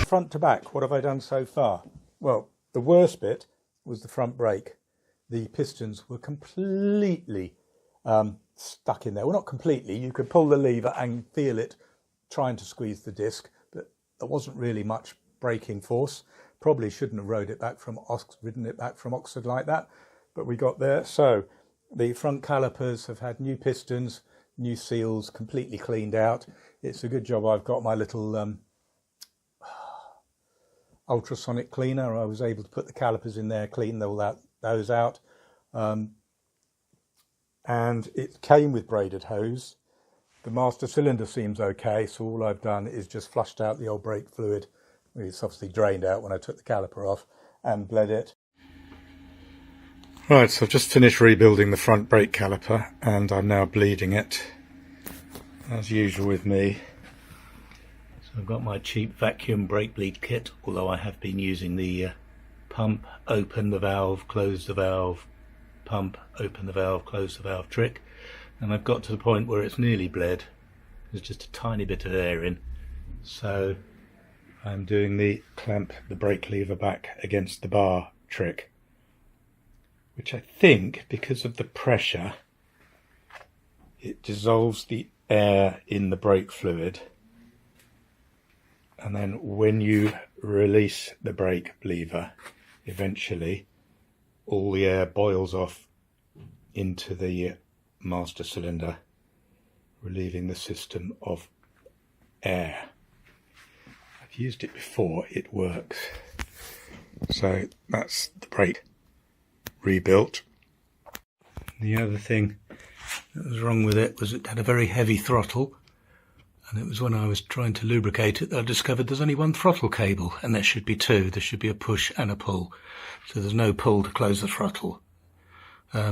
Front to back, what have I done so far? Well, the worst bit was the front brake. The pistons were completely stuck in there. Well, not completely. You could pull the lever and feel it trying to squeeze the disc, but there wasn't really much braking force. Probably shouldn't have ridden it back from Oxford like that, but we got there. So the front calipers have had new pistons, new seals, completely cleaned out. It's a good job I've got my little ultrasonic cleaner. I was able to put the calipers in there, clean those out, and it came with braided hose. The master cylinder seems okay, so all I've done is just flushed out the old brake fluid. It's obviously drained out when I took the caliper off, and bled it. Right, so I've just finished rebuilding the front brake caliper and I'm now bleeding it, as usual with me. I've got my cheap vacuum brake bleed kit, although I have been using the pump, open the valve, close the valve, pump, open the valve, close the valve trick, and I've got to the point where it's nearly bled. There's just a tiny bit of air in, so I'm doing the clamp the brake lever back against the bar trick, which I think, because of the pressure, it dissolves the air in the brake fluid. And then when you release the brake lever, eventually all the air boils off into the master cylinder, relieving the system of air. I've used it before, it works. So that's the brake rebuilt. The other thing that was wrong with it was it had a very heavy throttle. And it was when I was trying to lubricate it that I discovered there's only one throttle cable, and there should be two. There should be a push and a pull. So there's no pull to close the throttle.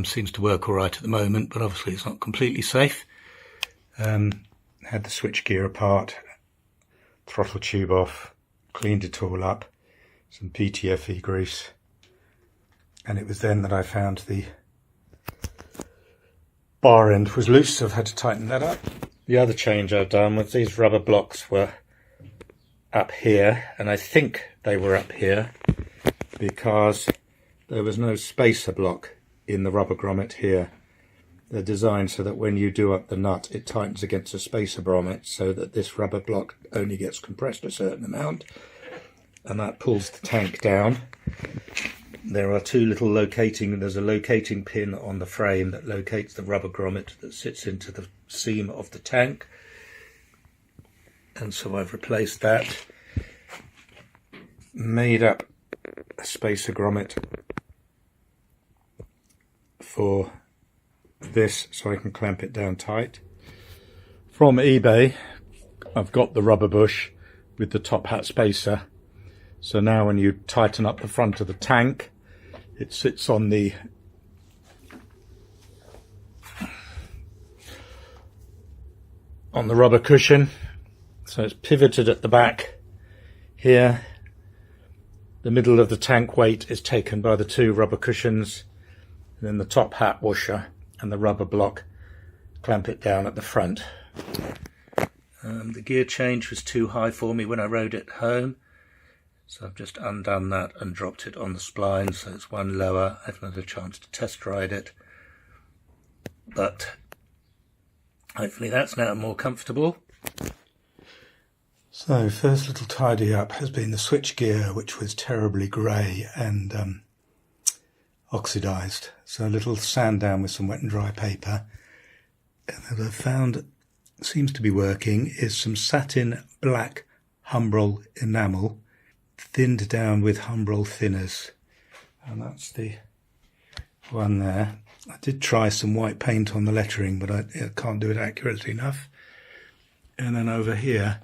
Seems to work all right at the moment, but obviously it's not completely safe. Had the switch gear apart, throttle tube off, cleaned it all up, some PTFE grease. And it was then that I found the bar end was loose, so I've had to tighten that up. The other change I've done was these rubber blocks were up here, and I think they were up here because there was no spacer block in the rubber grommet here. They're designed so that when you do up the nut, it tightens against a spacer grommet, so that this rubber block only gets compressed a certain amount, and that pulls the tank down. There are there's a locating pin on the frame that locates the rubber grommet that sits into the seam of the tank. And so I've replaced that, made up a spacer grommet for this so I can clamp it down tight. From eBay, I've got the rubber bush with the top hat spacer. So now when you tighten up the front of the tank, it sits on the rubber cushion, so it's pivoted at the back here. The middle of the tank weight is taken by the two rubber cushions, and then the top hat washer and the rubber block clamp it down at the front. The gear change was too high for me when I rode it home, so I've just undone that and dropped it on the spline, so it's one lower. I haven't had a chance to test ride it, but hopefully that's now more comfortable. So first little tidy up has been the switch gear, which was terribly grey and oxidised. So a little sand down with some wet and dry paper. And that I've found seems to be working is some satin black Humbrol enamel, thinned down with Humbrol thinners, and that's the one there. I did try some white paint on the lettering, but I can't do it accurately enough. And then over here,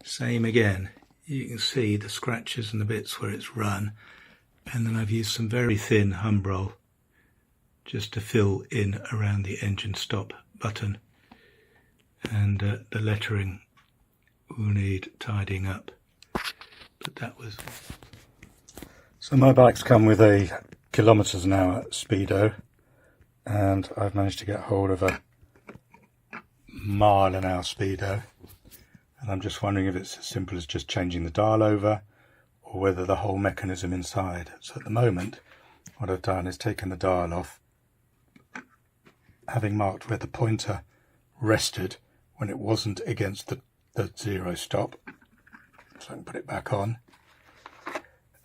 same again. You can see the scratches and the bits where it's run. And then I've used some very thin Humbrol just to fill in around the engine stop button. And the lettering will need tidying up. But that was... So my bike's come with a kilometres an hour speedo, and I've managed to get hold of a mile an hour speedo, and I'm just wondering if it's as simple as just changing the dial over or whether the whole mechanism inside. So at the moment what I've done is taken the dial off, having marked where the pointer rested when it wasn't against the zero stop, so I can put it back on.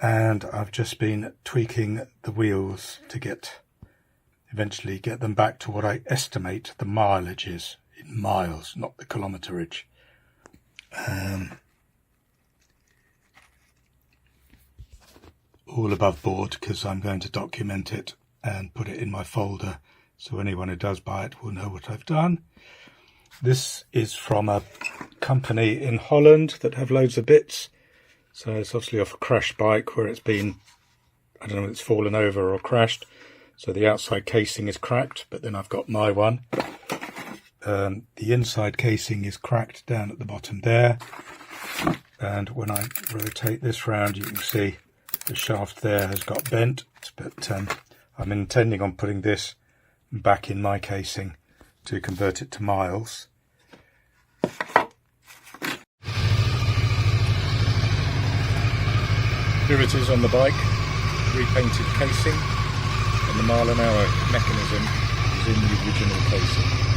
And I've just been tweaking the wheels to eventually get them back to what I estimate the mileage is, in miles, not the kilometerage. All above board, because I'm going to document it and put it in my folder so anyone who does buy it will know what I've done. This is from a company in Holland that have loads of bits. So it's obviously off a crash bike where it's been, I don't know if it's fallen over or crashed. So the outside casing is cracked, but then I've got my one. The inside casing is cracked down at the bottom there. And when I rotate this round, you can see the shaft there has got bent. But I'm intending on putting this back in my casing to convert it to miles. Here it is on the bike, repainted casing, and the mile an hour mechanism is in the original casing.